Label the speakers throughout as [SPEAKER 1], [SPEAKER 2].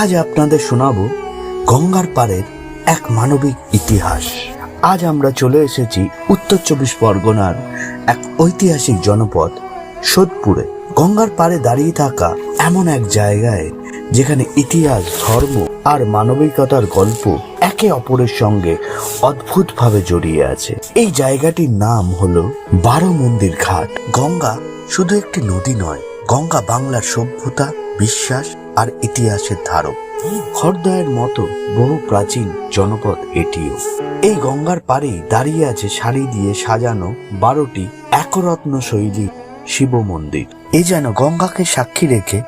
[SPEAKER 1] আজ আপনাদের শোনাবো গঙ্গার পাড়ের এক মানবিক ইতিহাস। আজ আমরা চলে এসেছি উত্তর 24 পরগনার এক ঐতিহাসিক জনপদ সোদপুরে। গঙ্গার পাড়ে দাঁড়িয়ে থাকা এমন এক জায়গায় যেখানে ইতিহাস, ধর্ম আর মানবিকতার গল্প একে অপরের সঙ্গে অদ্ভুতভাবে জড়িয়ে আছে। এই জায়গাটির নাম হলো 12 মন্দির ঘাট। গঙ্গা শুধু একটি নদী নয়, গঙ্গা বাংলার সভ্যতা, বিশ্বাস আর ইতিহাসের ধারক। হরদয়ের মতো বহু প্রাচীন জনপদ এটিও। এই গঙ্গার পাড়েই দাঁড়িয়ে আছে সারি দিয়ে সাজানো 12টি একরত্ন শৈলী শিব মন্দির। এ যেন গঙ্গাকে সাক্ষী রেখে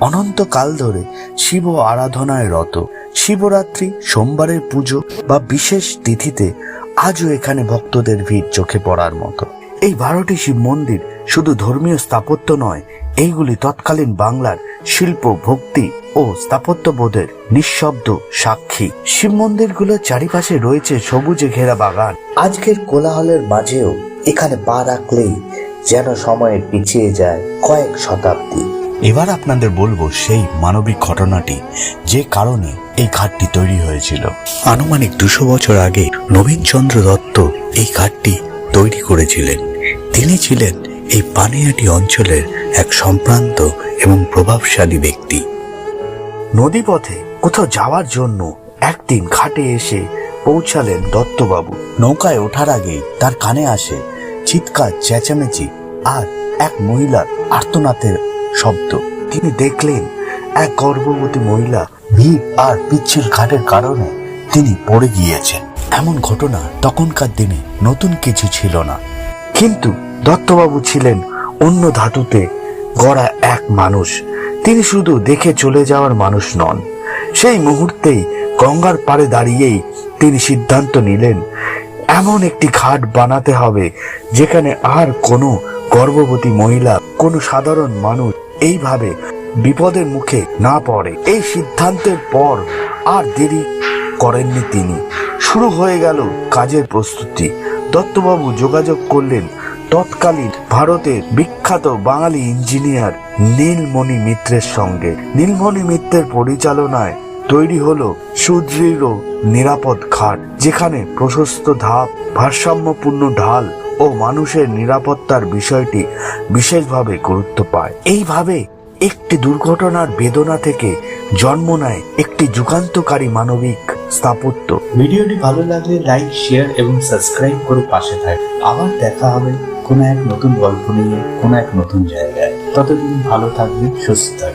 [SPEAKER 1] অনন্তকাল ধরে শিব আরাধনায় রত। শিবরাত্রি, সোমবারের পুজো বা বিশেষ তিথিতে আজও এখানে ভক্তদের ভিড় চোখে পড়ার মতো। এই 12টি শিব মন্দির শুধু ধর্মীয় স্থাপত্য নয়, এইগুলি তৎকালীন বাংলার শিল্প, ভক্তি ও স্থাপত্যবোধের নিঃশব্দ সাক্ষী। শিব মন্দিরগুলোর চারিপাশে রয়েছে সবুজে ঘেরা বাগান। আজকের কোলাহলের মাঝেও এখানে পা রাখলেই যেন সময়ে পিছিয়ে যায় কয়েক শতাব্দী। এবার আপনাদের বলবো সেই মানবিক ঘটনাটি, যে কারণে এই ঘাটটি তৈরি হয়েছিল। আনুমানিক 200 বছর আগে নবীনচন্দ্র দত্ত এই ঘাটটি তৈরি করেছিলেন। তিনি ছিলেন এই পানিহাটি অঞ্চলের এক সম্ভ্রান্ত এবং প্রভাবশালী ব্যক্তি। নদীপথে কোথাও যাওয়ার জন্য একদিন ঘাটে এসে পৌঁছালেন দত্তবাবু। নৌকায় ওঠার আগেই তার কানে আসে চিৎকার, চেঁচামেচি আর এক মহিলার আর্তনাদের শব্দ। তিনি দেখলেন এক গর্ভবতী মহিলা ভিড় আর পিচ্ছিল ঘাটের কারণে তিনি পড়ে গিয়েছেন। এমন ঘটনা তখনকার দিনে নতুন কিছু ছিল না, কিন্তু দত্তবাবু ছিলেন অন্য ধাতুতে গড়া এক মানুষ। তিনি শুধু দেখে চলে যাওয়ার মানুষ নন। সেই মুহূর্তেই গঙ্গার পাড়ে দাঁড়িয়েই তিনি সিদ্ধান্ত নিলেন এমন একটি ঘাট বানাতে হবে যেখানে আর কোনো গর্ভবতী মহিলা, কোনো সাধারণ মানুষ এইভাবে বিপদের মুখে না পড়ে। এই সিদ্ধান্তের পর আর দেরি করেননি তিনি। শুরু হয়ে গেল কাজের প্রস্তুতি। দত্তবাবু যোগাযোগ করলেন তৎকালীন ভারতের বিখ্যাত বাঙালি ইঞ্জিনিয়ার নীলমণি মিত্রের সঙ্গে। নীলমণি মিত্রের পরিচালনায় তৈরি হলো সুদৃঢ় নিরাপদ ঘাট, যেখানে প্রশস্ত ধাপ, ভারসাম্যপূর্ণ ঢাল ও মানুষের নিরাপত্তার বিষয়টি বিশেষভাবে গুরুত্ব পায়। এইভাবে একটি দুর্ঘটনার বেদনা থেকে জন্ম নেয় একটি যুগান্তকারী মানবিক স্থাপত্য।
[SPEAKER 2] ভিডিওটি ভালো লাগলে লাইক, শেয়ার এবং সাবস্ক্রাইব করে পাশে থাকবে। আবার দেখা হবে কোনো এক নতুন গল্প নিয়ে, কোনো এক নতুন জায়গায়। ততদিন ভালো থাকবে, সুস্থ থাকবে।